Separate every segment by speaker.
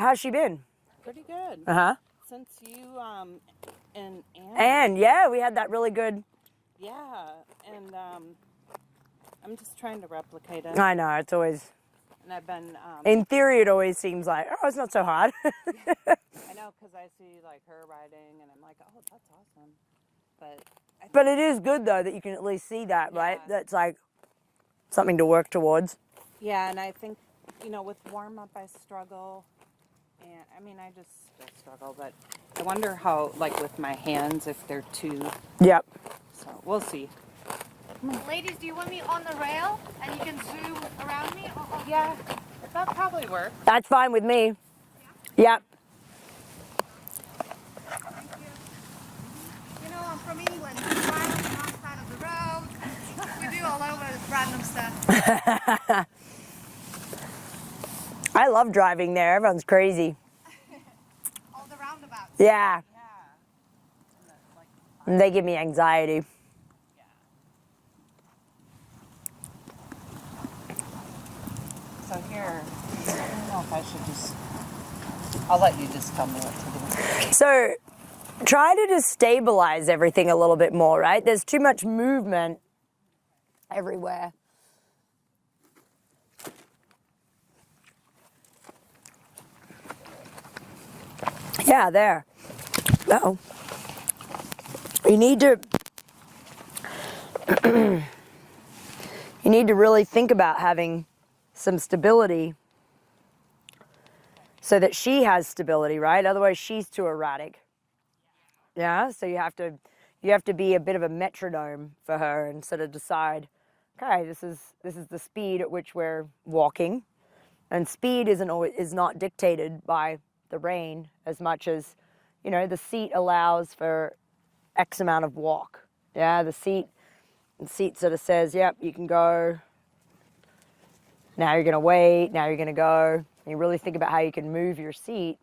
Speaker 1: how's she been?
Speaker 2: Pretty good.
Speaker 1: Uh-huh.
Speaker 2: Since you and
Speaker 1: And yeah, we had that really good.
Speaker 2: Yeah, and I'm just trying to replicate it.
Speaker 1: I know, it's always,
Speaker 2: And I've been
Speaker 1: in theory it always seems like, oh, it's not so hard.
Speaker 2: I know, because I see like her riding and I'm like, oh, that's awesome.
Speaker 1: But it is good though that you can at least see that, right?
Speaker 2: Yeah.
Speaker 1: That's like something to work towards.
Speaker 2: Yeah, and I think, with warm-up I struggle. And I mean, I just still struggle, but I wonder how, like with my hands, if they're too.
Speaker 1: Yep.
Speaker 2: So we'll see.
Speaker 3: Ladies, do you want me on the rail and you can zoom around me?
Speaker 2: Yeah, that probably works.
Speaker 1: That's fine with me. Yep.
Speaker 3: Thank you. I'm from England. We drive on the wrong side of the road. We do all over random stuff.
Speaker 1: I love driving there. Everyone's crazy.
Speaker 3: All the roundabouts.
Speaker 1: Yeah.
Speaker 2: Yeah.
Speaker 1: And they give me anxiety.
Speaker 2: So here, I don't know if I should I'll let you just tell me what to do.
Speaker 1: So try to just stabilize everything a little bit more, right? There's too much movement everywhere. Yeah, there. Uh-oh. You need to you need to really think about having some stability so that she has stability, right? Otherwise she's too erratic. Yeah, so you have to be a bit of a metronome for her and sort of decide, okay, this is the speed at which we're walking. And speed is not dictated by the rein as much as, the seat allows for X amount of walk. Yeah, the seat sort of says, yep, you can go. Now you're going to wait. Now you're going to go. And you really think about how you can move your seat.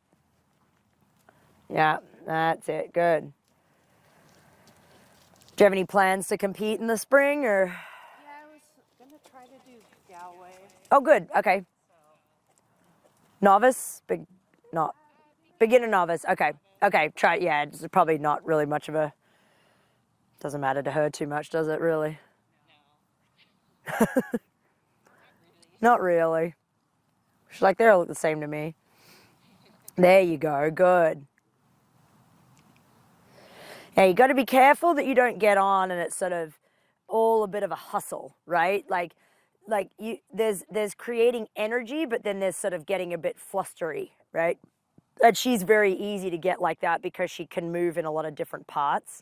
Speaker 1: Yeah, that's it. Good. Do you have any plans to compete in the spring, or?
Speaker 2: Yeah, I was going to try to do Galway.
Speaker 1: Oh, good. Okay. Novice? Beginner novice. Okay. Okay. Try. Yeah, it's probably not really much of a. Doesn't matter to her too much, does it? Really? No. Not really. She's like, they all look the same to me. There you go. Good. Now you got to be careful that you don't get on and it's sort of all a bit of a hustle, right? Like there's creating energy, but then there's sort of getting a bit flustery, right? And she's very easy to get like that because she can move in a lot of different parts.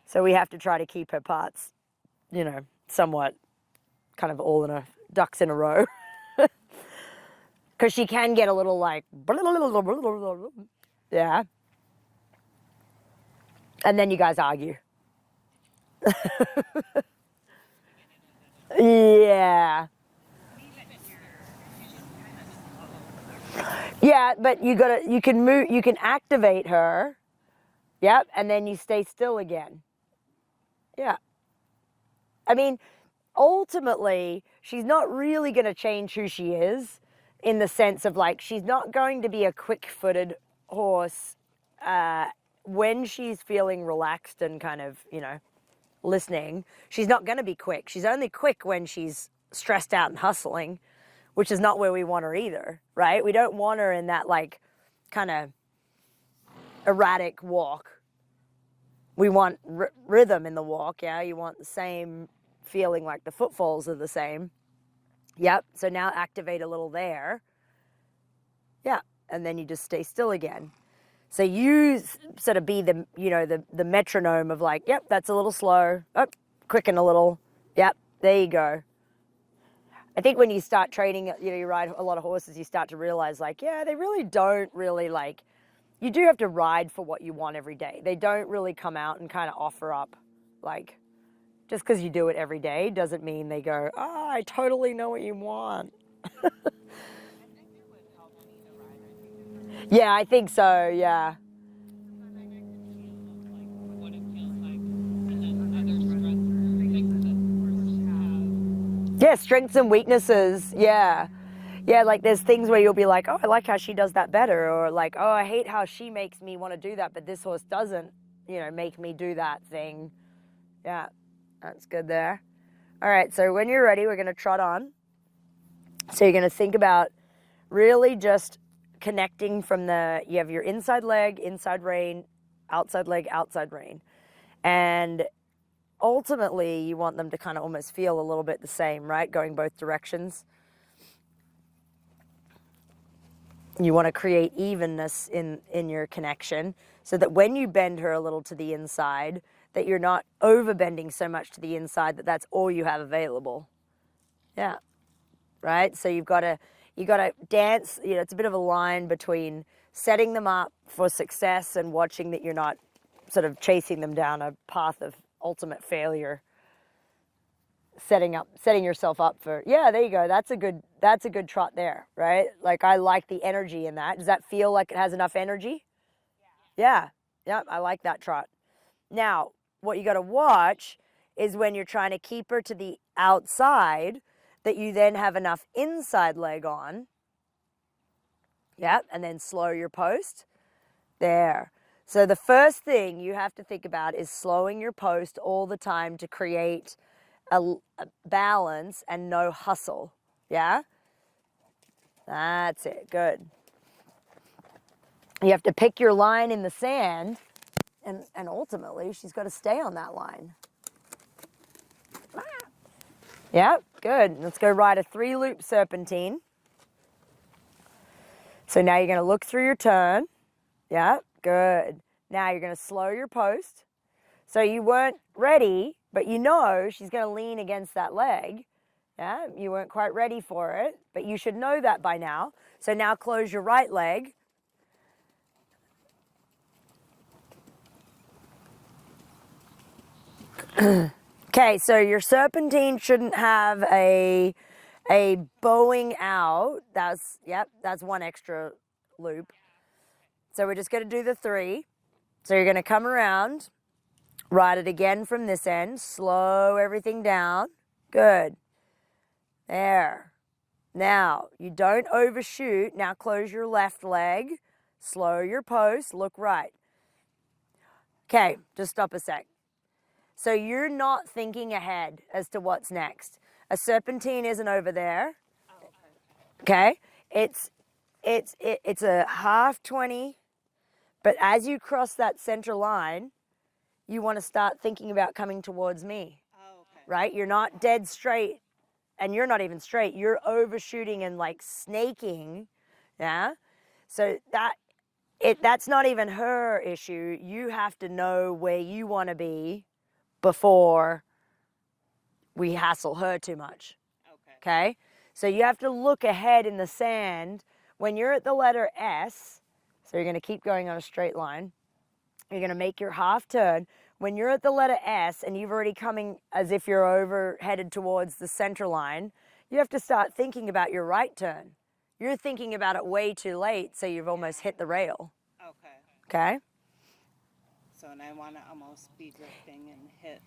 Speaker 1: So we have to try to keep her parts, somewhat kind of all in a ducks in a row. Because she can get a little like, yeah. And then you guys argue. Yeah. Yeah, but you can activate her. Yep, and then you stay still again. Yeah. I mean, ultimately, she's not really going to change who she is in the sense of like, she's not going to be a quick-footed horse when she's feeling relaxed and kind of, listening. She's not going to be quick. She's only quick when she's stressed out and hustling, which is not where we want her either, right? We don't want her in that like kind of erratic walk. We want rhythm in the walk, yeah? You want the same feeling like the footfalls are the same. Yep, so now activate a little there. Yeah, and then you just stay still again. So you sort of be the, the metronome of like, yep, that's a little slow. Oh, quicken a little. Yep, there you go. I think when you start training, you ride a lot of horses, you start to realize like, yeah, they really don't really like, you do have to ride for what you want every day. They don't really come out and kind of offer up like, just because you do it every day doesn't mean they go, oh, I totally know what you want. Yeah, I think so, yeah. Yeah, strengths and weaknesses, yeah. Yeah, like there's things where you'll be like, oh, I like how she does that better, or like, oh, I hate how she makes me want to do that, but this horse doesn't, make me do that thing. Yeah, that's good there. All right, so when you're ready, we're going to trot on. So you're going to think about really just connecting from you have your inside leg, inside rein, outside leg, outside rein. And ultimately, you want them to kind of almost feel a little bit the same, right? Going both directions. You want to create evenness in your connection so that when you bend her a little to the inside, that you're not over bending so much to the inside that that's all you have available. Yeah. Right? So you got to dance, it's a bit of a line between setting them up for success and watching that you're not sort of chasing them down a path of ultimate failure. Setting yourself up for, yeah, there you go. That's a good trot there, right? Like I like the energy in that. Does that feel like it has enough energy? Yeah. Yeah, I like that trot. Now, what you got to watch is when you're trying to keep her to the outside, that you then have enough inside leg on. Yeah, and then slow your post. There. So the first thing you have to think about is slowing your post all the time to create a balance and no hustle. Yeah? That's it. Good. You have to pick your line in the sand, and ultimately she's got to stay on that line. Yeah, good. Let's go ride a 3-loop serpentine. So now you're going to look through your turn. Yeah, good. Now you're going to slow your post. So you weren't ready, but she's going to lean against that leg. Yeah, you weren't quite ready for it, but you should know that by now. So now close your right leg. Okay, so your serpentine shouldn't have a bowing out. That's one extra loop. So we're just going to do the 3. So you're going to come around, ride it again from this end, slow everything down. Good. There. Now, you don't overshoot. Now close your left leg, slow your post, look right. Okay, just stop a sec. So you're not thinking ahead as to what's next. A serpentine isn't over there. Okay? It's a half 20, but as you cross that center line, you want to start thinking about coming towards me. Right? You're not dead straight, and you're not even straight. You're overshooting and like snaking. Yeah? So that's not even her issue. You have to know where you want to be before we hassle her too much. Okay? So you have to look ahead in the sand. When you're at the letter S, so you're going to keep going on a straight line. You're going to make your half turn. When you're at the letter S and you've already coming as if you're over headed towards the center line, you have to start thinking about your right turn. You're thinking about it way too late, so you've almost hit the rail. Okay?
Speaker 2: So, and I want to almost be drifting and hit.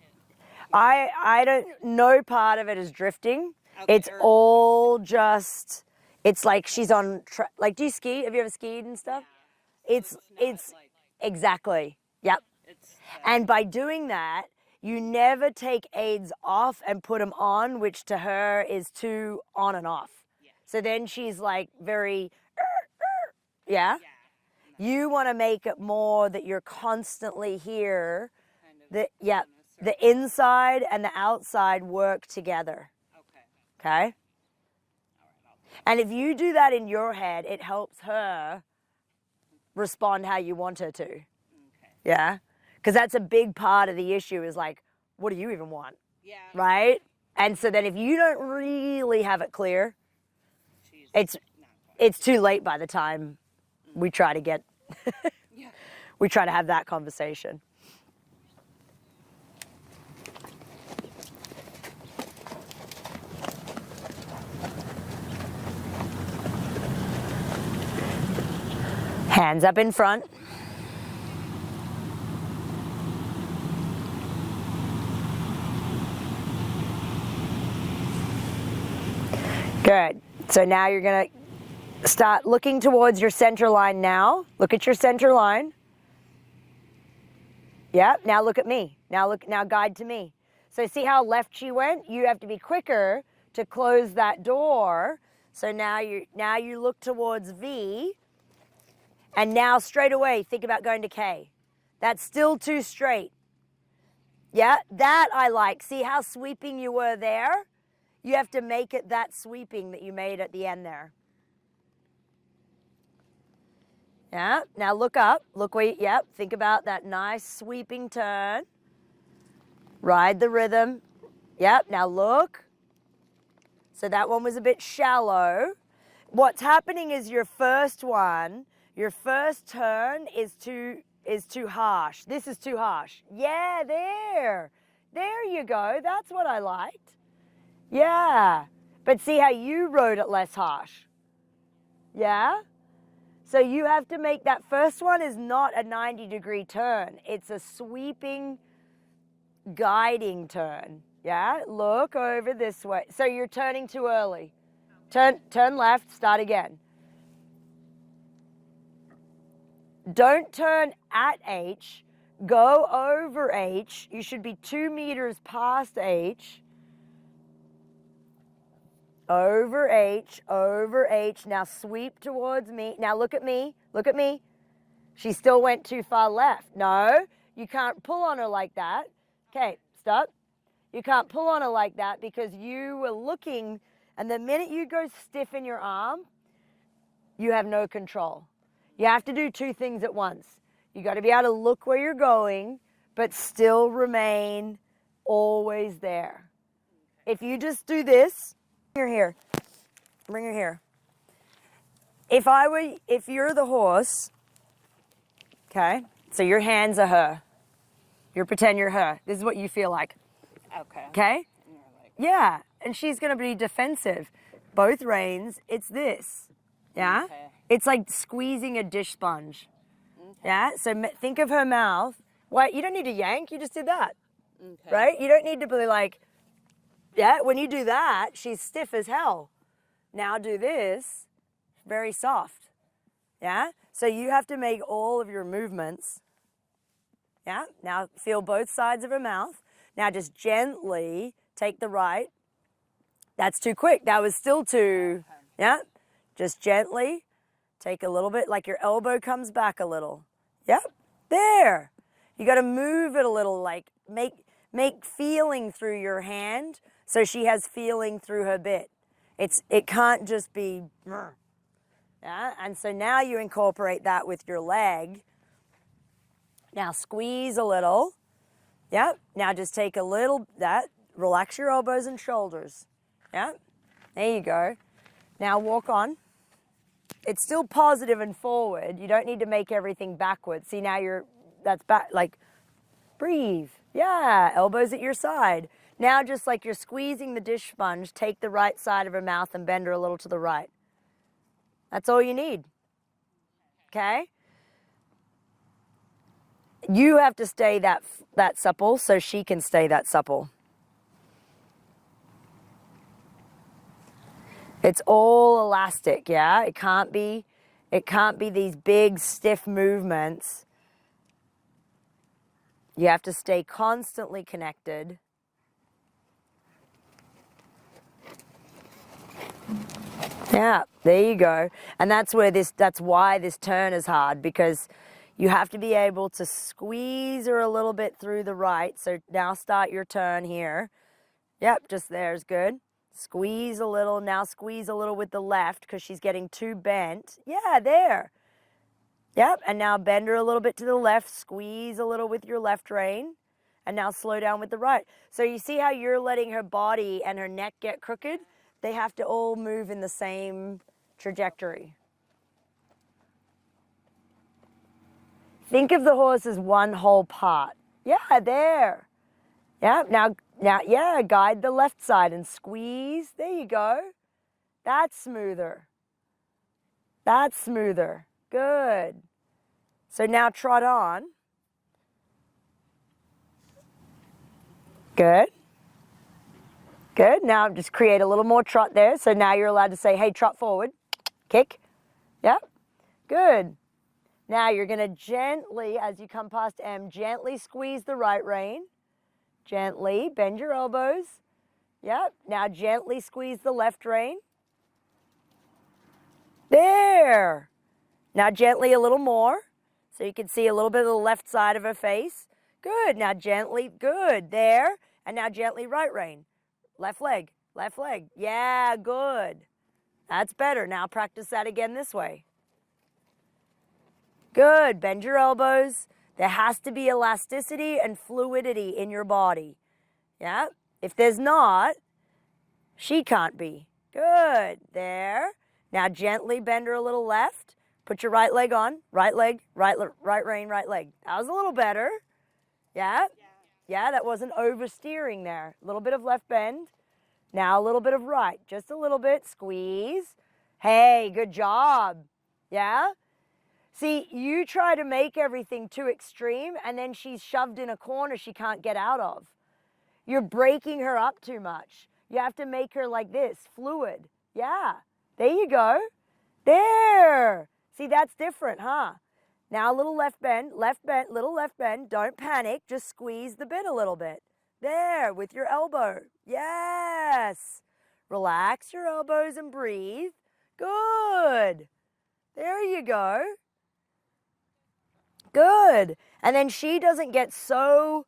Speaker 1: I don't, no part of it is drifting.
Speaker 2: Okay,
Speaker 1: It's all just, it's like she's on, like, do you ski? Have you ever skied and stuff?
Speaker 2: Yeah.
Speaker 1: It's
Speaker 2: like,
Speaker 1: exactly, yep. And by doing that, you never take aids off and put them on, which to her is too on and off.
Speaker 2: Yeah.
Speaker 1: So then she's like very, yeah? You want to make it more that you're constantly here. Kind of the inside and the outside work together. Okay? And if you do that in your head, it helps her respond how you want her to. Okay. Yeah? Because that's a big part of the issue is like, what do you even want? Yeah. Right? And so then if you don't really have it clear, it's too late by the time we try to get, we try to have that conversation. Hands up in front. Good. So now you're going to start looking towards your center line now. Look at your center line. Yep, now look at me. Now guide to me. So see how left she went? You have to be quicker to close that door. So now you look towards V, and now straight away think about going to K. That's still too straight. Yeah, that I like. See how sweeping you were there? You have to make it that sweeping that you made at the end there. Yeah, now look up. Look where, yep, think about that nice sweeping turn. Ride the rhythm. Yep, now look. So that one was a bit shallow. What's happening is your first one, your first turn is too harsh. This is too harsh. Yeah, there. There you go. That's what I liked. Yeah. But see how you rode it less harsh. Yeah? So you have to make that first one is not a 90-degree turn. It's a sweeping, guiding turn. Yeah? Look over this way. So you're turning too early. Turn left, start again. Don't turn at H. Go over H. You should be 2 meters past H. Over H, over H. Now sweep towards me. Now look at me. Look at me. She still went too far left. No, you can't pull on her like that. Okay, stop. You can't pull on her like that because you were looking, and the minute you go stiff in your arm, you have no control. You have to do two things at once. You got to be able to look where you're going, but still remain always there. If you just do this, bring her here. Bring her here. If you're the horse, okay, so your hands are her. You pretend you're her. This is what you feel like.
Speaker 2: Okay.
Speaker 1: Okay? Yeah, and she's going to be defensive. Both reins, it's this. Yeah?
Speaker 2: Okay.
Speaker 1: It's like squeezing a dish sponge.
Speaker 2: Okay.
Speaker 1: Yeah? So think of her mouth. Wait, you don't need to yank, you just did that.
Speaker 2: Okay.
Speaker 1: Right? You don't need to be like, yeah, when you do that, she's stiff as hell. Now do this, very soft. Yeah? So you have to make all of your movements. Yeah? Now feel both sides of her mouth. Now just gently take the right. That's too quick. That was still too, yeah? Just gently take a little bit, like your elbow comes back a little. Yep, there. You got to move it a little, like make feeling through your hand so she has feeling through her bit. It can't just be, yeah? And so now you incorporate that with your leg. Now squeeze a little. Yep, now just take a little, relax your elbows and shoulders. Yep, there you go. Now walk on. It's still positive and forward. You don't need to make everything backwards. See, now that's back, like, breathe. Yeah, elbows at your side. Now just like you're squeezing the dish sponge, take the right side of her mouth and bend her a little to the right. That's all you need. Okay? You have to stay that supple so she can stay that supple. It's all elastic, yeah? It can't be these big stiff movements. You have to stay constantly connected. Yeah, there you go. And that's why this turn is hard, because you have to be able to squeeze her a little bit through the right. So now start your turn here. Yep, just there's good. Squeeze a little. Now squeeze a little with the left because she's getting too bent. Yeah, there. Yep, and now bend her a little bit to the left. Squeeze a little with your left rein. And now slow down with the right. So you see how you're letting her body and her neck get crooked? They have to all move in the same trajectory. Think of the horse as one whole part. Yeah, there. Yeah, now, yeah, guide the left side and squeeze. There you go. That's smoother. That's smoother. Good. So now trot on. Good. Good. Now just create a little more trot there. So now you're allowed to say, hey, trot forward. Kick. Yep. Good. Now you're going to gently, as you come past M, gently squeeze the right rein. Gently bend your elbows. Yep. Now gently squeeze the left rein. There. Now gently a little more. So you can see a little bit of the left side of her face. Good. Now gently. Good. There. And now gently right rein. Left leg. Left leg. Yeah, good. That's better. Now practice that again this way. Good. Bend your elbows. There has to be elasticity and fluidity in your body. Yeah? If there's not, she can't be. Good. There. Now gently bend her a little left. Put your right leg on. Right leg, right rein, right leg. That was a little better. Yeah? Yeah, that wasn't oversteering there. A little bit of left bend. Now a little bit of right. Just a little bit. Squeeze. Hey, good job. Yeah? See, you try to make everything too extreme, and then she's shoved in a corner she can't get out of. You're breaking her up too much. You have to make her like this, fluid. Yeah. There you go. There. See, that's different, huh? Now a little left bend, little left bend. Don't panic. Just squeeze the bit a little bit. There, with your elbow. Yes. Relax your elbows and breathe. Good. There you go. Good. And then she doesn't get so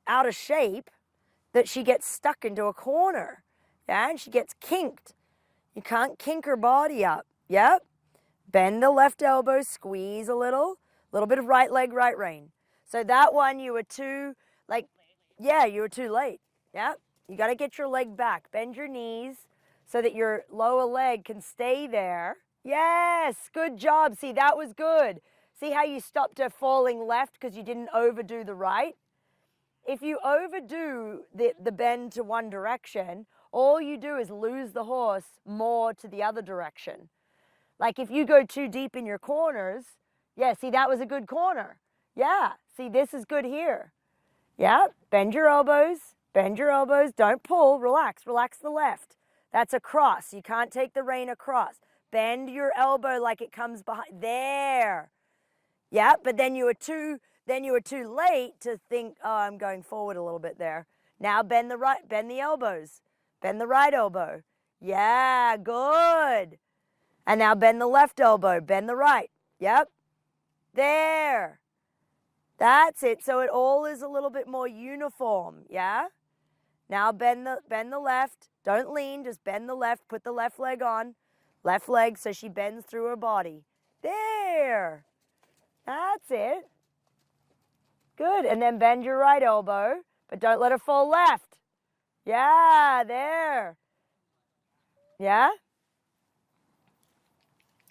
Speaker 1: out of shape that she gets stuck into a corner. Yeah, and she gets kinked. You can't kink her body up. Yep. Bend the left elbow, squeeze a little bit of right leg, right rein. So that one you were too, you were too late. Yep. You got to get your leg back. Bend your knees so that your lower leg can stay there. Yes, good job. See, that was good. See how you stopped her falling left because you didn't overdo the right? If you overdo the bend to one direction, all you do is lose the horse more to the other direction. Like if you go too deep in your corners, yeah, see, that was a good corner. Yeah, see, this is good here. Yeah, bend your elbows, don't pull, relax the left. That's a cross. You can't take the rein across. Bend your elbow like it comes behind. There. Yeah, but then you were too late to think, oh, I'm going forward a little bit there. Now bend the elbows. Bend the right elbow. Yeah, good. And now bend the left elbow, bend the right. Yep. There. That's it. So it all is a little bit more uniform, yeah? Now bend the left. Don't lean, just bend the left. Put the left leg on. Left leg so she bends through her body. There. That's it. Good. And then bend your right elbow, but don't let her fall left. Yeah, there. Yeah?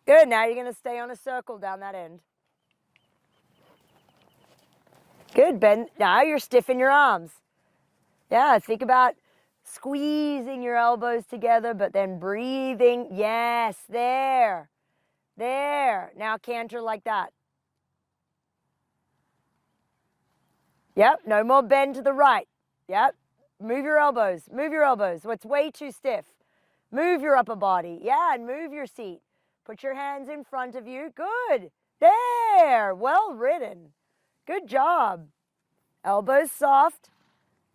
Speaker 1: Good. Now you're going to stay on a circle down that end. Good. Bend. Now you're stiff in your arms. Yeah, think about squeezing your elbows together, but then breathing. Yes, there. There. Now canter like that. Yep, no more bend to the right. Yep, move your elbows, move your elbows. What's way too stiff? Move your upper body. Yeah, and move your seat. Put your hands in front of you. Good. There, well ridden. Good job. Elbows soft.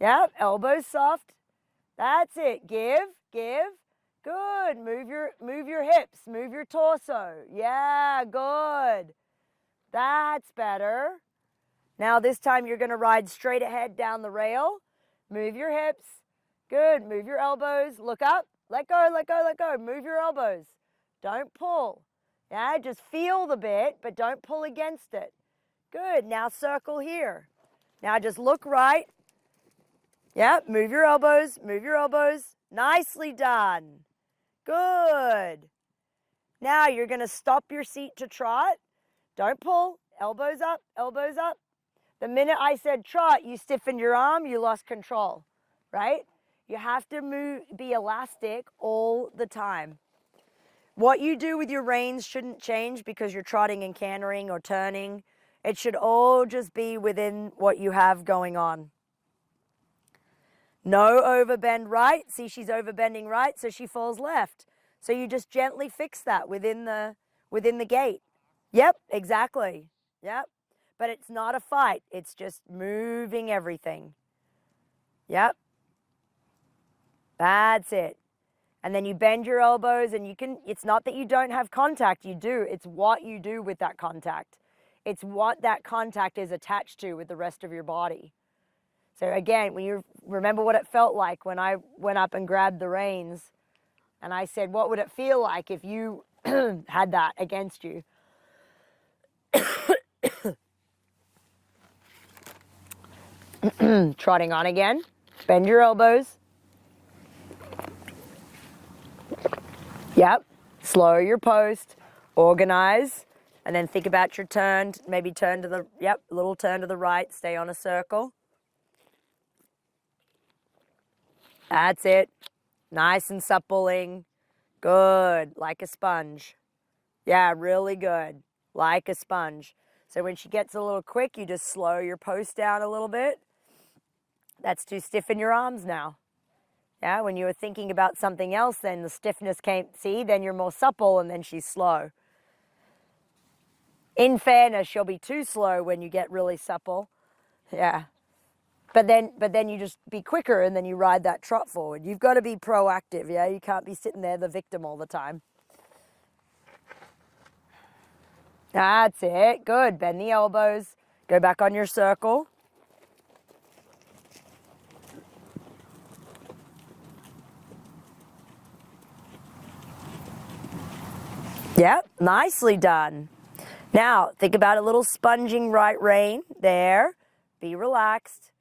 Speaker 1: Yep, elbows soft. That's it. Give. Good. Move your hips. Move your torso. Yeah, good. That's better. Now this time you're going to ride straight ahead down the rail. Move your hips. Good. Move your elbows. Look up. Let go, let go, let go. Move your elbows. Don't pull. Yeah, just feel the bit, but don't pull against it. Good. Now circle here. Now just look right. Yep, move your elbows, move your elbows. Nicely done. Good. Now you're going to stop your seat to trot. Don't pull. Elbows up, elbows up. The minute I said trot, you stiffened your arm, you lost control, right? You have to be elastic all the time. What you do with your reins shouldn't change because you're trotting and cantering or turning. It should all just be within what you have going on. No overbend right. See, she's overbending right, so she falls left. So you just gently fix that within the gait. Yep, exactly. Yep. But it's not a fight. It's just moving everything. Yep. That's it. And then you bend your elbows, and it's not that you don't have contact, you do. It's what you do with that contact. It's what that contact is attached to with the rest of your body. So again, when you remember what it felt like when I went up and grabbed the reins, and I said, what would it feel like if you had that against you? Trotting on again. Bend your elbows. Yep. Slow your post. Organize. And then think about your turn. Maybe turn to the, yep, a little turn to the right. Stay on a circle. That's it. Nice and suppling. Good. Like a sponge. Yeah, really good. Like a sponge. So when she gets a little quick, you just slow your post down a little bit. That's to stiffen your arms now. Yeah, when you were thinking about something else, then the stiffness came, see, then you're more supple, and then she's slow. In fairness, she'll be too slow when you get really supple. Yeah. But then you just be quicker, and then you ride that trot forward. You've got to be proactive, yeah? You can't be sitting there the victim all the time. That's it. Good. Bend the elbows. Go back on your circle. Yep, nicely done. Now, think about a little sponging right rein. There. Be relaxed.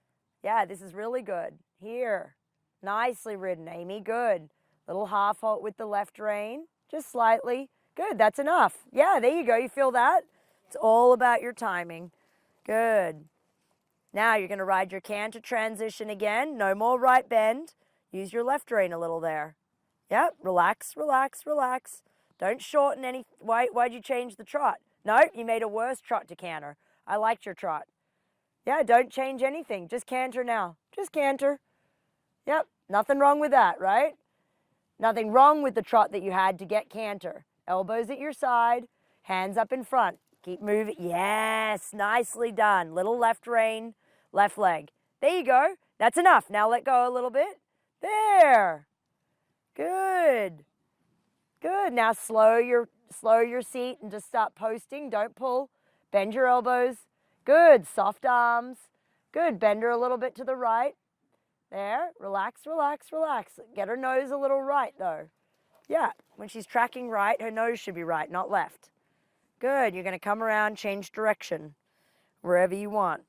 Speaker 1: Yeah, this is really good. Here. Nicely ridden, Amy. Good. Little half halt with the left rein. Just slightly. Good, that's enough. Yeah, there you go. You feel that? It's all about your timing. Good. Now you're going to ride your canter transition again. No more right bend. Use your left rein a little there. Yep, relax, relax, relax. Don't shorten any. Why'd you change the trot? No, you made a worse trot to canter. I liked your trot. Yeah, don't change anything. Just canter now. Just canter. Yep, nothing wrong with that, right? Nothing wrong with the trot that you had to get canter. Elbows at your side, hands up in front. Keep moving. Yes, nicely done. Little left rein, left leg. There you go. That's enough. Now let go a little bit. There. Good. Good. Now slow your seat and just start posting. Don't pull. Bend your elbows. Good. Soft arms. Good. Bend her a little bit to the right. There. Relax, relax, relax. Get her nose a little right though. Yeah. When she's tracking right, her nose should be right, not left. Good. You're going to come around, change direction wherever you want.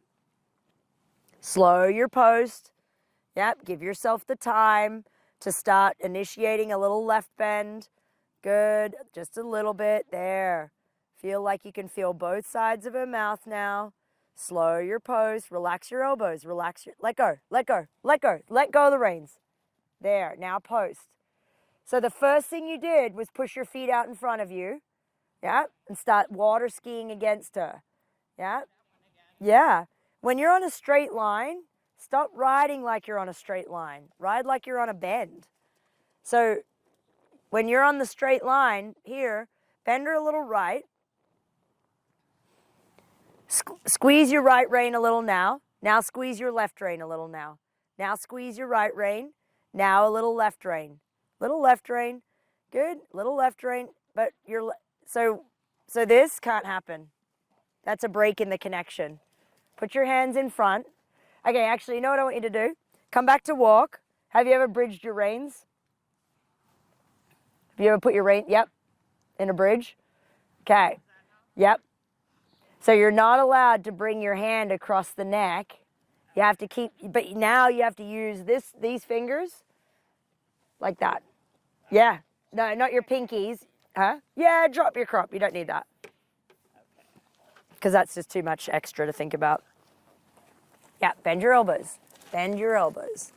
Speaker 1: Slow your post. Yep. Give yourself the time to start initiating a little left bend. Good. Just a little bit. There. Feel like you can feel both sides of her mouth now. Slow your post. Relax your elbows. Relax your... Let go. Let go. Let go. Let go of the reins. There. Now post. So the first thing you did was push your feet out in front of you. Yeah. And start water skiing against her. Yeah. Yeah. When you're on a straight line, stop riding like you're on a straight line. Ride like you're on a bend. So when you're on the straight line here, bend her a little right. Squeeze your right rein a little now. Now squeeze your left rein a little now. Now squeeze your right rein. Now a little left rein. Little left rein. Good. Little left rein. But so this can't happen. That's a break in the connection. Put your hands in front. Okay, actually, you know what I want you to do? Come back to walk. Have you ever bridged your reins? Have you ever put your rein, yep, in a bridge? Okay, yep. So you're not allowed to bring your hand across the neck. You have to keep, but now you have to use these fingers like that. Yeah, no, not your pinkies. Huh? Yeah, drop your crop. You don't need that. Because that's just too much extra to think about. Yeah, bend your elbows. Bend your elbows.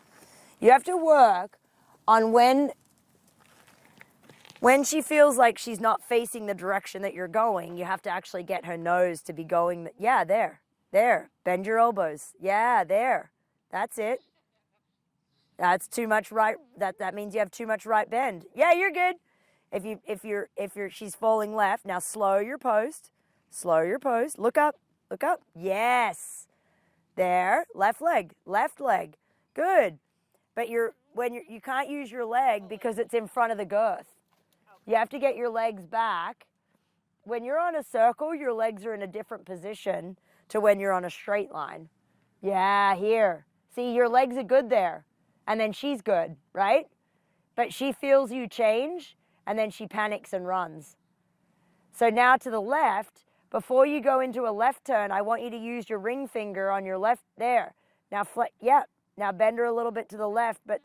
Speaker 1: You have to work on when she feels like she's not facing the direction that you're going, you have to actually get her nose to be going. Yeah, there. There. Bend your elbows. Yeah, there. That's it. That's too much right. That means you have too much right bend. Yeah, you're good. She's falling left. Now slow your post. Slow your post. Look up. Look up. Yes. There. Left leg. Left leg. Good. But you can't use your leg because it's in front of the girth. You have to get your legs back. When you're on a circle, your legs are in a different position to when you're on a straight line. Yeah, here. See, your legs are good there. And then she's good, right? But she feels you change, and then she panics and runs. So now to the left, before you go into a left turn, I want you to use your ring finger on your left there. Now, now bend her a little bit to the left, but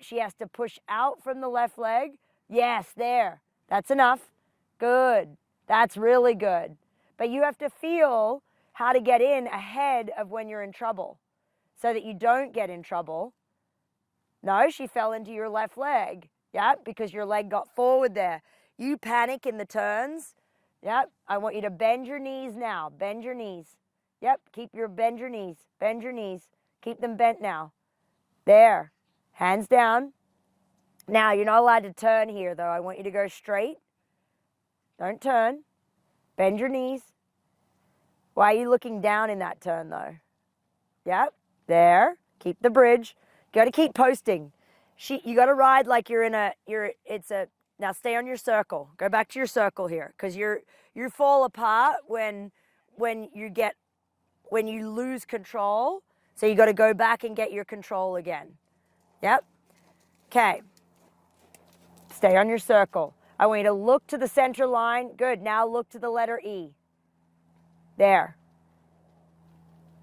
Speaker 1: she has to push out from the left leg. Yes, there. That's enough. Good. That's really good. But you have to feel how to get in ahead of when you're in trouble so that you don't get in trouble. No, she fell into your left leg. Yeah, because your leg got forward there. You panic in the turns. Yep, I want you to bend your knees now. Bend your knees. Yep, bend your knees. Bend your knees. Keep them bent now. There, hands down. Now, you're not allowed to turn here, though. I want you to go straight. Don't turn. Bend your knees. Why are you looking down in that turn, though? Yep, there. Keep the bridge. You got to keep posting. You got to ride like now stay on your circle. Go back to your circle here, because you fall apart when you lose control. So you got to go back and get your control again. Yep. Okay. Stay on your circle. I want you to look to the center line. Good. Now look to the letter E. There.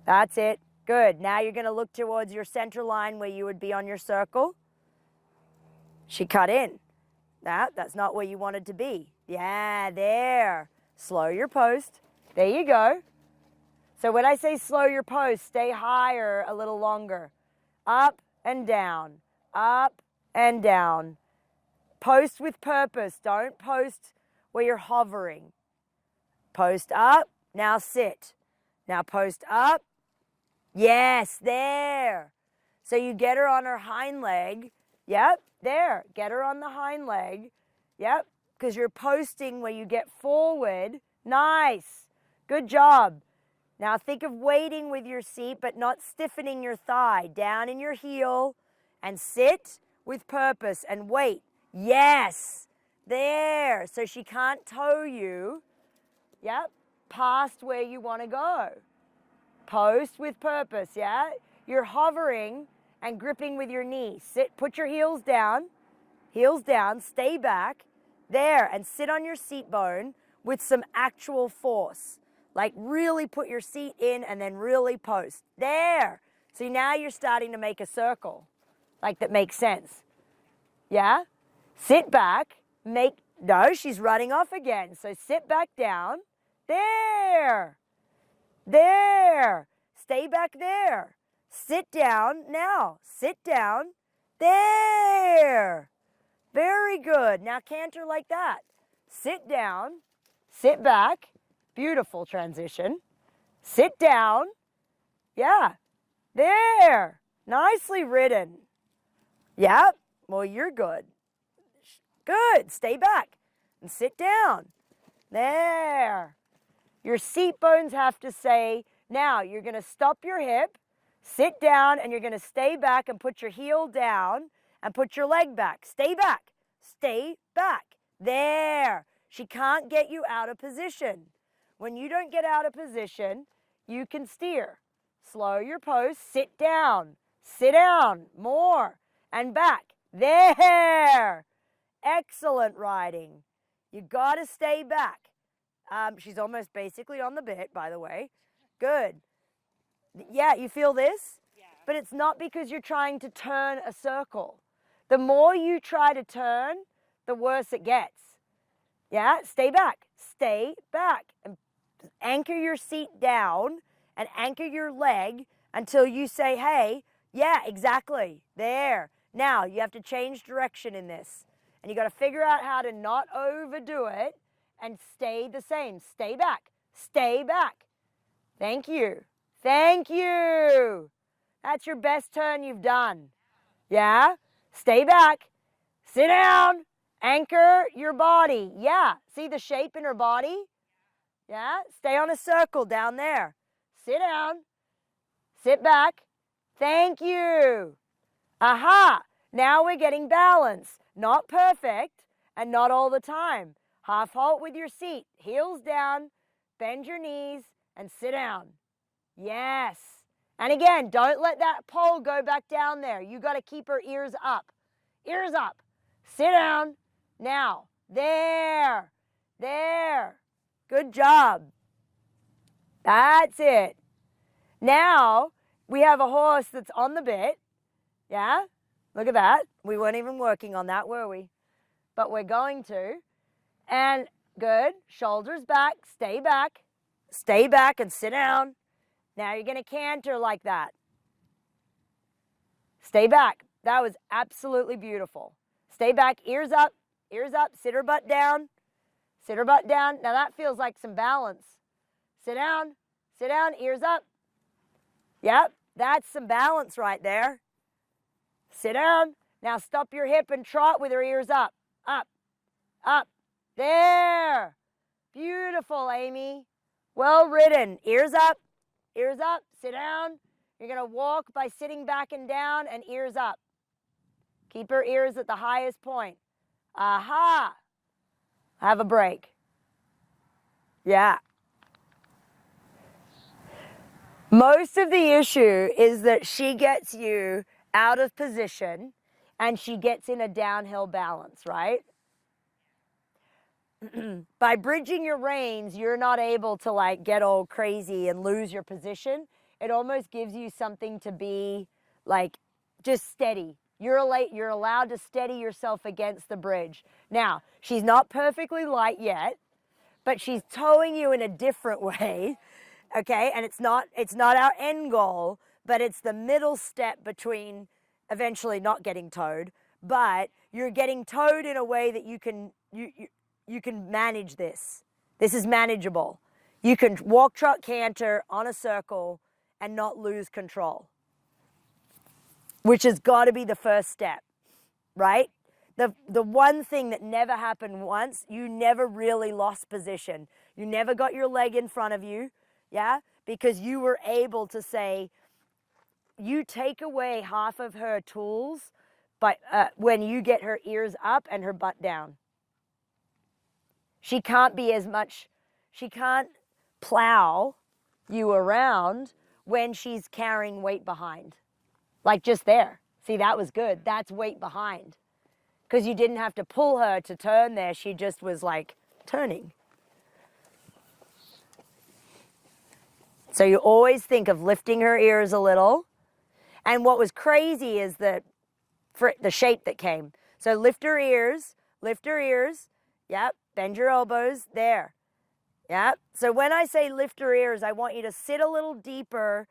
Speaker 1: That's it. Good. Now you're going to look towards your center line where you would be on your circle. She cut in. That's not where you wanted to be. Yeah, there. Slow your post. There you go. So when I say slow your post, stay higher a little longer. Up and down. Up and down. Post with purpose. Don't post where you're hovering. Post up. Now sit. Now post up. Yes, there. So you get her on her hind leg. Yep, there. Get her on the hind leg. Yep, because you're posting where you get forward. Nice. Good job. Now think of weighting with your seat, but not stiffening your thigh. Down in your heel and sit with purpose and wait. Yes, there. So she can't tow you. Yep, past where you want to go. Post with purpose, yeah? You're hovering and gripping with your knee. Sit, put your heels down, stay back, there, and sit on your seat bone with some actual force. Like really put your seat in and then really post. There. See, now you're starting to make a circle. Like that makes sense. Yeah? Sit back, no, she's running off again. So sit back down. There. There. Stay back there. Sit down now. Sit down. There. Very good. Now canter like that. Sit down. Sit back. Beautiful transition. Sit down. Yeah. There. Nicely ridden. Yep. Well, you're good. Good. Stay back and sit down. There. Your seat bones have to say, now you're going to stop your hip, sit down, and you're going to stay back and put your heel down and put your leg back. Stay back. Stay back. There. She can't get you out of position. When you don't get out of position, you can steer. Slow your post. Sit down. Sit down. More. And back. There. Excellent riding. You got to stay back. She's almost basically on the bit, by the way. Good. Yeah, you feel this?
Speaker 2: Yeah.
Speaker 1: But it's not because you're trying to turn a circle. The more you try to turn, the worse it gets. Yeah, stay back. Stay back. And anchor your seat down and anchor your leg until you say, hey, yeah, exactly. There. Now, you have to change direction in this. And you got to figure out how to not overdo it and stay the same. Stay back. Stay back. Thank you. Thank you. That's your best turn you've done. Yeah, stay back, sit down, anchor your body. Yeah, see the shape in her body? Yeah, stay on a circle down there. Sit down, sit back. Thank you. Aha, now we're getting balance. Not perfect and not all the time. Half halt with your seat, heels down, bend your knees and sit down. Yes. And again, don't let that pole go back down there. You got to keep her ears up. Ears up. Sit down. Now. There. There. Good job. That's it. Now, we have a horse that's on the bit. Yeah? Look at that. We weren't even working on that, were we? But we're going to. And good. Shoulders back. Stay back. Stay back and sit down. Now you're going to canter like that. Stay back. That was absolutely beautiful. Stay back, ears up, sit her butt down. Sit her butt down. Now that feels like some balance. Sit down, ears up. Yep, that's some balance right there. Sit down. Now stop your hip and trot with her ears up, up, up. There. Beautiful, Amy. Well ridden. Ears up, sit down. You're going to walk by sitting back and down and ears up. Keep her ears at the highest point. Aha. Have a break. Yeah. Most of the issue is that she gets you out of position and she gets in a downhill balance, right? By bridging your reins, you're not able to like get all crazy and lose your position. It almost gives you something to be like just steady. You're allowed to steady yourself against the bridge. Now, she's not perfectly light yet, but she's towing you in a different way, okay? And it's not our end goal, but it's the middle step between eventually not getting towed, but you're getting towed in a way that you can manage this. This is manageable. You can walk, trot, canter on a circle and not lose control, which has got to be the first step, right? The one thing that never happened once, you never really lost position. You never got your leg in front of you, yeah? Because you were able to say, you take away half of her tools by, when you get her ears up and her butt down. She can't be as much, she can't plow you around when she's carrying weight behind. Like just there. See, that was good. That's weight behind. Because you didn't have to pull her to turn there. She just was like turning. So you always think of lifting her ears a little. And what was crazy is the shape that came. So lift her ears. Yep, bend your elbows, there. Yep, so when I say lift her ears, I want you to sit a little deeper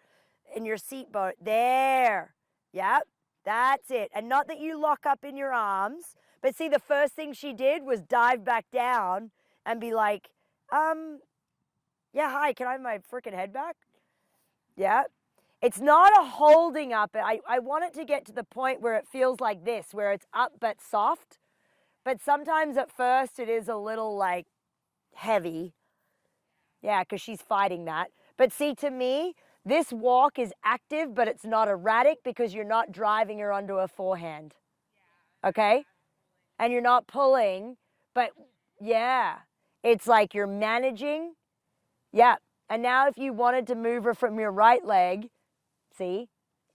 Speaker 1: in your seat boat, there. Yep, that's it. And not that you lock up in your arms, but see the first thing she did was dive back down and be like, yeah, hi, can I have my freaking head back? Yeah. It's not a holding up. I want it to get to the point where it feels like this, where it's up but soft. But sometimes at first it is a little like heavy. Yeah, because she's fighting that. But see, to me, this walk is active, but it's not erratic because you're not driving her onto a forehand. Okay? And you're not pulling, but yeah, it's like you're managing. Yeah. And now if you wanted to move her from your right leg, see,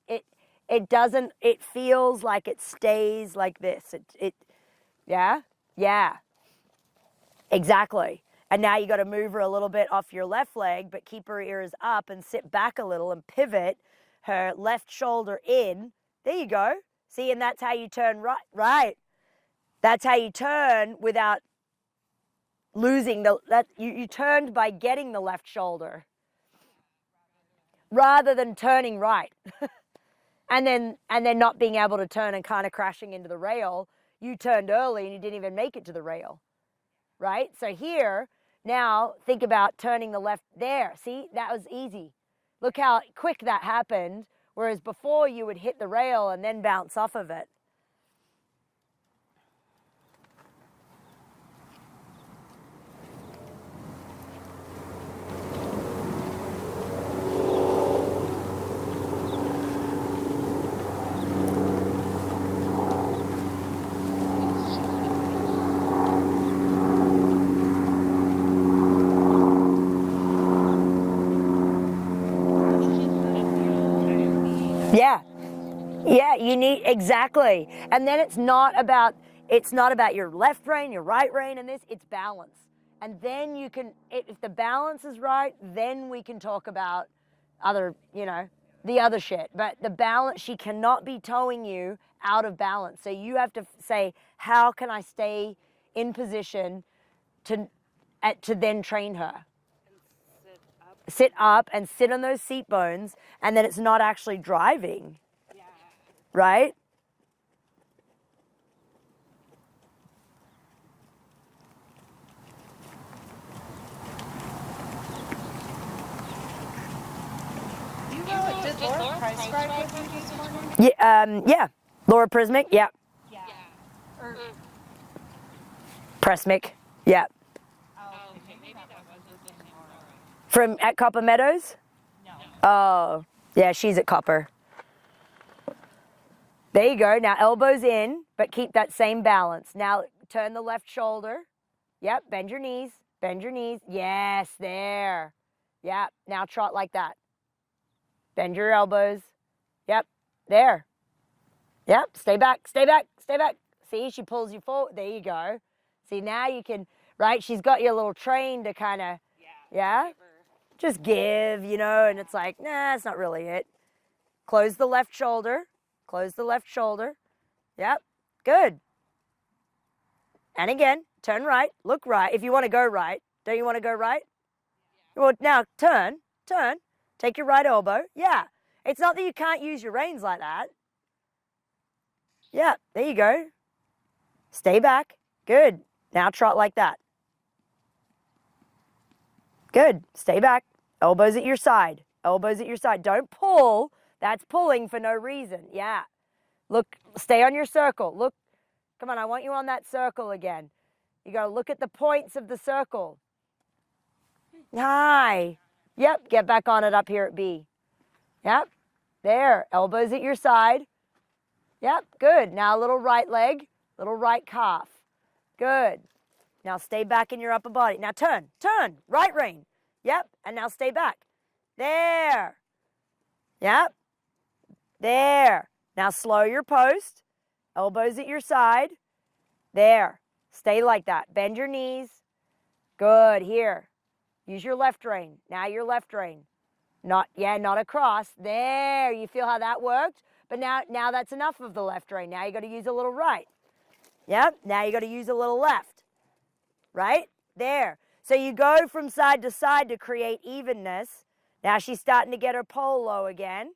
Speaker 1: it doesn't, it feels like it stays like this. Yeah, exactly. And now you got to move her a little bit off your left leg, but keep her ears up and sit back a little and pivot her left shoulder in. There you go. See, and that's how you turn right. That's how you turn without losing you turned by getting the left shoulder rather than turning right. and then not being able to turn and kind of crashing into the rail. You turned early and you didn't even make it to the rail, right? So here, now think about turning the left there. See, that was easy. Look how quick that happened Whereas before you would hit the rail and then bounce off of it. Yeah. Yeah, you need, exactly. And then it's not about your left rein, your right rein, and this, it's balance. And then you can, if the balance is right, then we can talk about other, the other shit. But the balance, she cannot be towing you out of balance. So you have to say, how can I stay in position to then train her? Sit up and sit on those seat bones, and then it's not actually driving.
Speaker 2: Yeah.
Speaker 1: Right?
Speaker 2: Did Laura Price ride with you this morning?
Speaker 1: Yeah. Laura Prismic, yeah.
Speaker 2: Yeah. Or,
Speaker 1: Prismic, yeah.
Speaker 2: oh, okay, maybe that wasn't Laura.
Speaker 1: From at Copper Meadows?
Speaker 2: No.
Speaker 1: Oh, yeah, she's at Copper. There you go. Now elbows in, but keep that same balance. Now turn the left shoulder. Yep, bend your knees. Bend your knees. Yes, there. Yep, now trot like that. Bend your elbows. Yep, there. Yep, stay back, stay back, stay back. See, she pulls you forward. There you go. See, now you can, right? She's got your little train to kind of, yeah? Just give, and it's like, nah, it's not really it. Close the left shoulder. Close the left shoulder. Yep, good. And again, turn right, look right. If you want to go right, don't you want to go right? Well, now turn. Take your right elbow. Yeah, it's not that you can't use your reins like that. Yeah, there you go. Stay back. Good. Now trot like that. Good. Stay back. Elbows at your side. Elbows at your side. Don't pull. That's pulling for no reason. Yeah. Look, stay on your circle. Look, come on, I want you on that circle again. You got to look at the points of the circle. Hi. Yep, get back on it up here at B. Yep, there. Elbows at your side. Yep, good. Now a little right leg, little right calf. Good. Now stay back in your upper body. Now turn, right rein. Yep, and now stay back. There. Yep. There. Now slow your post. Elbows at your side. There. Stay like that. Bend your knees. Good. Here. Use your left rein. Now your left rein. Not across. There. You feel how that worked? But now that's enough of the left rein. Now you got to use a little right. Yep. Now you got to use a little left. Right? There. So you go from side to side to create evenness. Now she's starting to get her pole low again.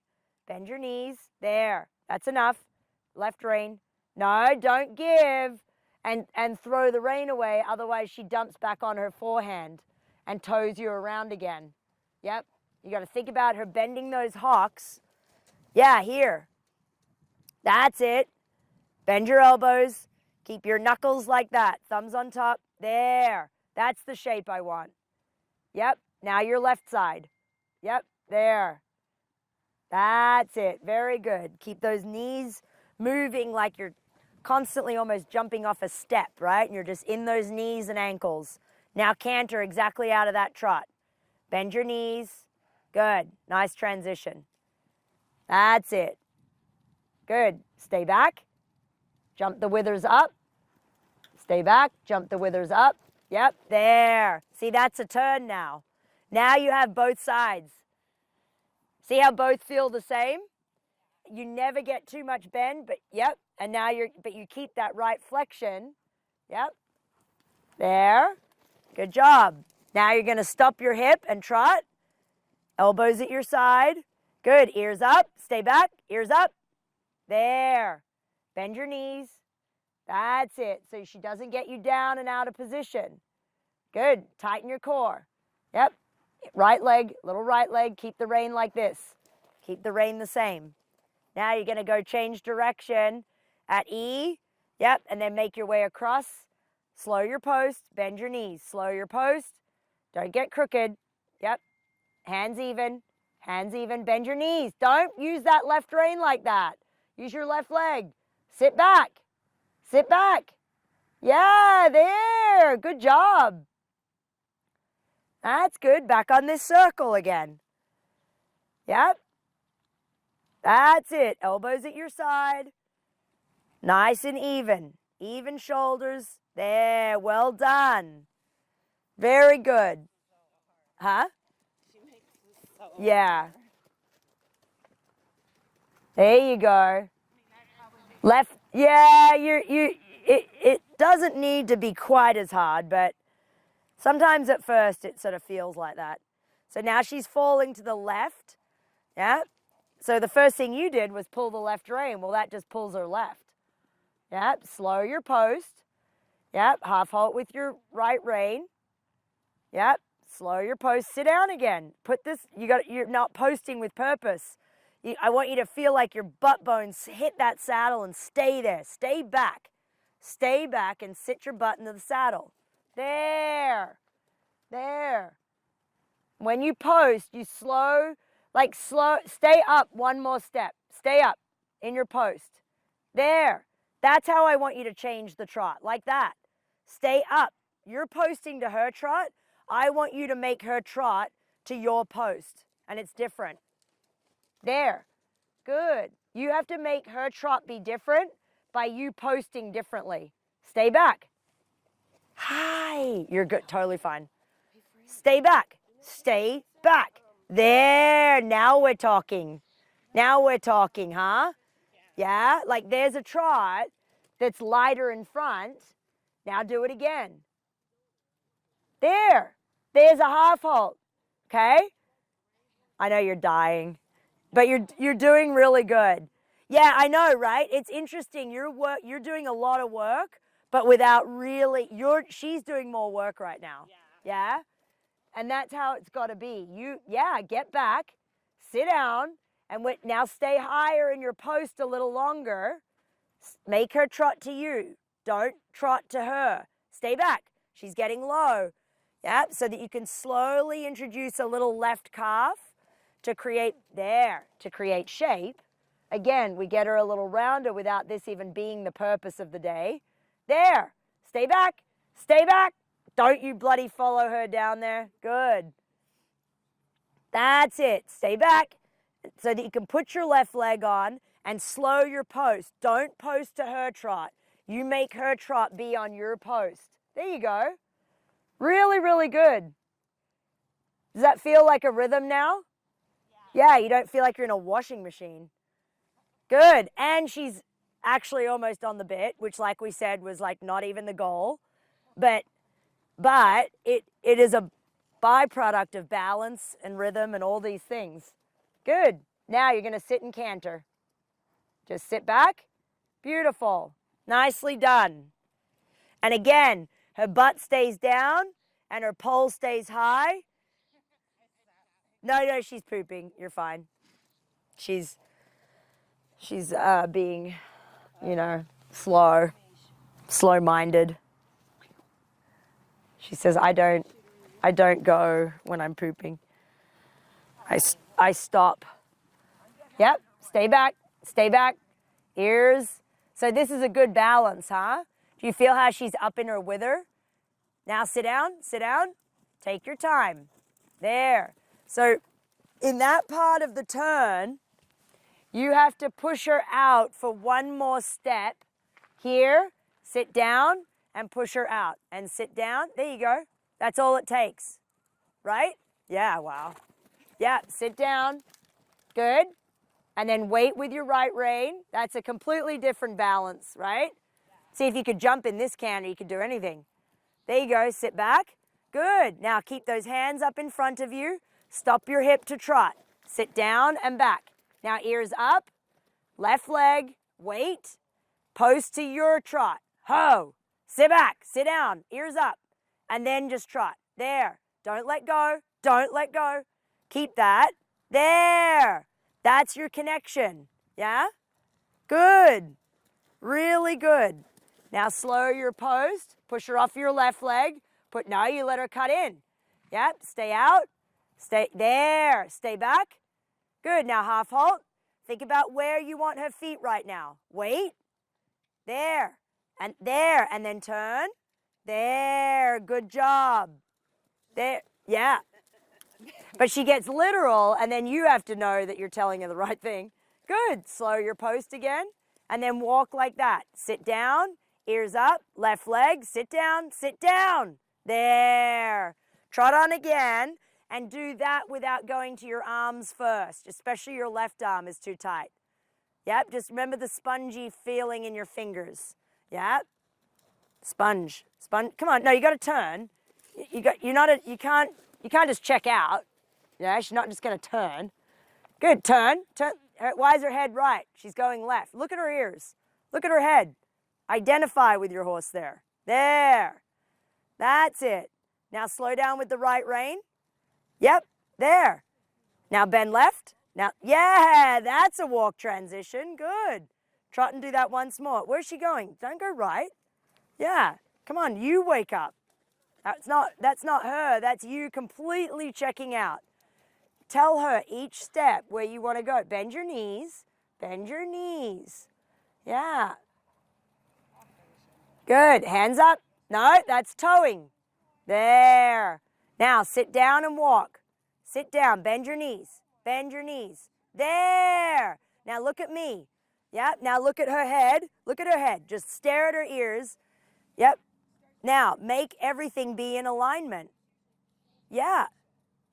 Speaker 1: Bend your knees. There. That's enough. Left rein. No, don't give. And throw the rein away. Otherwise she dumps back on her forehand and toes you around again. Yep. You got to think about her bending those hocks. Yeah, here. That's it. Bend your elbows. Keep your knuckles like that. Thumbs on top. There. That's the shape I want. Yep. Now your left side. Yep. There. That's it. Very good. Keep those knees moving like you're constantly almost jumping off a step, right? And you're just in those knees and ankles. Now canter exactly out of that trot. Bend your knees. Good. Nice transition. That's it. Good. Stay back. Jump the withers up. Stay back. Jump the withers up. Yep. There. See, that's a turn now. Now you have both sides. See how both feel the same? You never get too much bend, but yep. And now you keep that right flexion. Yep. There. Good job. Now you're going to stop your hip and trot. Elbows at your side. Good. Ears up. Stay back. Ears up. There. Bend your knees. That's it. So she doesn't get you down and out of position. Good. Tighten your core. Yep. Right leg, little right leg. Keep the rein like this. Keep the rein the same. Now you're going to go change direction at E. Yep, and then make your way across. Slow your post, bend your knees. Slow your post. Don't get crooked. Yep. Hands even, bend your knees. Don't use that left rein like that. Use your left leg. Sit back. Sit back. Yeah, there. Good job. That's good. Back on this circle again. Yep. That's it. Elbows at your side. Nice and even. Even shoulders. There. Well done. Very good. Huh? Yeah. There you go. Left. Yeah, it doesn't need to be quite as hard, but sometimes at first it sort of feels like that. So now she's falling to the left. Yeah. So the first thing you did was pull the left rein. Well, that just pulls her left. Yep. Slow your post. Yep. Half halt with your right rein. Yep. Slow your post. Sit down again. Put this. You're not posting with purpose. I want you to feel like your butt bones hit that saddle and stay there. Stay back. Stay back and sit your butt into the saddle. There. There. When you post, you slow. Stay up one more step. Stay up in your post. There. That's how I want you to change the trot, like that. Stay up. You're posting to her trot. I want you to make her trot to your post, and it's different. There. Good. You have to make her trot be different by you posting differently. Stay back. Hi. You're good. Totally fine. Stay back. Stay back. There. Now we're talking. Now we're talking, huh? Yeah? Like there's a trot that's lighter in front. Now do it again. There. There's a half halt. Okay? I know you're dying, but you're doing really good. Yeah, I know, right? It's interesting. You're doing a lot of work, but without really she's doing more work right now. Yeah? And that's how it's got to be. Get back, sit down, and now stay higher in your post a little longer. Make her trot to you. Don't trot to her. Stay back. She's getting low. Yeah, so that you can slowly introduce a little left calf to create shape. Again, we get her a little rounder without this even being the purpose of the day. There. Stay back. Stay back. Don't you bloody follow her down there. Good. That's it. Stay back so that you can put your left leg on and slow your post. Don't post to her trot. You make her trot be on your post. There you go. Really, really good. Does that feel like a rhythm now? Yeah, you don't feel like you're in a washing machine. Good. And she's actually almost on the bit, which like we said was like not even the goal. But it is a byproduct of balance and rhythm and all these things. Good. Now you're going to sit and canter. Just sit back. Beautiful. Nicely done. And again, her butt stays down and her pole stays high. No, she's pooping. You're fine. She's being, slow-minded. She says, I don't go when I'm pooping. I stop. Yep, stay back, ears. So this is a good balance, huh? Do you feel how she's up in her wither? Now sit down, take your time. There. So in that part of the turn, you have to push her out for one more step. Here, sit down and push her out. And sit down. There you go. That's all it takes. Right? Yeah, wow. Yeah, sit down. Good. And then wait with your right rein. That's a completely different balance, right? See, if you could jump in this canter, you could do anything. There you go. Sit back. Good. Now keep those hands up in front of you. Stop your hip to trot. Sit down and back. Now ears up. Left leg. Wait. Post to your trot. Ho. Sit back. Sit down. Ears up. And then just trot. There. Don't let go. Don't let go. Keep that. There. That's your connection. Yeah? Good. Really good. Now slow your post. Push her off your left leg. No, you let her cut in. Yep, stay out. Stay there. Stay back. Good. Now half halt. Think about where you want her feet right now. Wait. There. And there. And then turn. There. Good job. There. Yeah. But she gets literal, and then you have to know that you're telling her the right thing. Good. Slow your post again, and then walk like that. Sit down, ears up, left leg, sit down, sit down. There. Trot on again, and do that without going to your arms first, especially your left arm is too tight. Yep, just remember the spongy feeling in your fingers. Yep. Sponge. Come on, no, you got to turn. You can't just check out. Yeah, she's not just going to turn. Good, turn. Why is her head right? She's going left. Look at her ears. Look at her head. Identify with your horse there. There. That's it. Now slow down with the right rein. Yep, there. Now bend left. Now, yeah, that's a walk transition. Good. Trot and do that once more. Where's she going? Don't go right. Yeah, come on, you wake up. That's not her. That's you completely checking out. Tell her each step where you want to go. Bend your knees. Bend your knees. Yeah. Good. Hands up. No, that's toeing. There. Now sit down and walk. Sit down. Bend your knees. Bend your knees. There. Now look at me. Yep. Now look at her head. Look at her head. Just stare at her ears. Yep. Now make everything be in alignment. Yeah.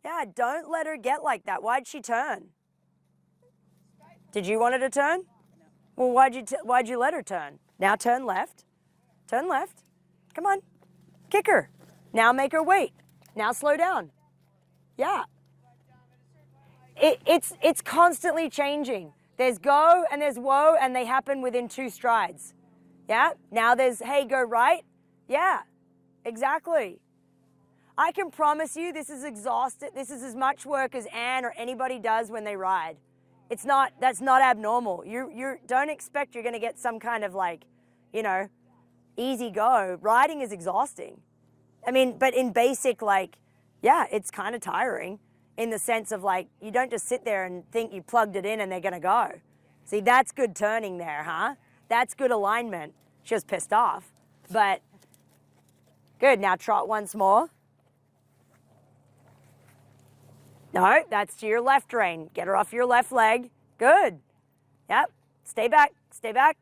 Speaker 1: Yeah, don't let her get like that. Why'd she turn? Did you want her to turn? Well, why'd you let her turn? Now turn left. Turn left. Come on. Kick her. Now make her wait. Now slow down. Yeah. It's constantly changing. There's go and there's whoa, and they happen within 2 strides. Yeah? Now there's, hey, go right. Yeah, exactly. I can promise you this is exhausted. This is as much work as Anne or anybody does when they ride. That's not abnormal. You don't expect you're going to get some kind of easy go. Riding is exhausting. I mean, but in basic, it's kind of tiring in the sense of you don't just sit there and think you plugged it in and they're going to go. See, that's good turning there, huh? That's good alignment. She was pissed off, but good. Now trot once more. No, that's to your left rein. Get her off your left leg. Good. Yep. Stay back. Stay back.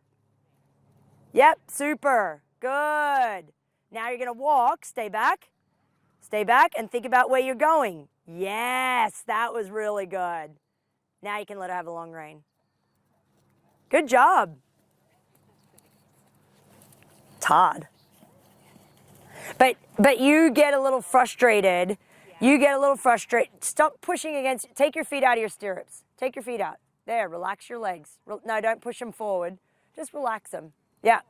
Speaker 1: Yep. Super. Good. Now you're going to walk. Stay back. Stay back and think about where you're going. Yes, that was really good. Now you can let her have a long rein. Good job. It's hard. But you get a little frustrated. You get a little frustrated. Stop pushing against. Take your feet out of your stirrups. Take your feet out. There, relax your legs. No, don't push them forward. Just relax them. Yeah.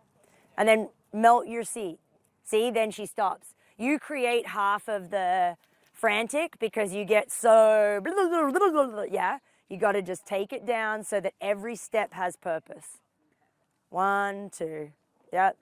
Speaker 1: And then melt your seat. See, then she stops. You create half of the frantic because you get so, yeah. You got to just take it down so that every step has purpose. 1, 2. Yep.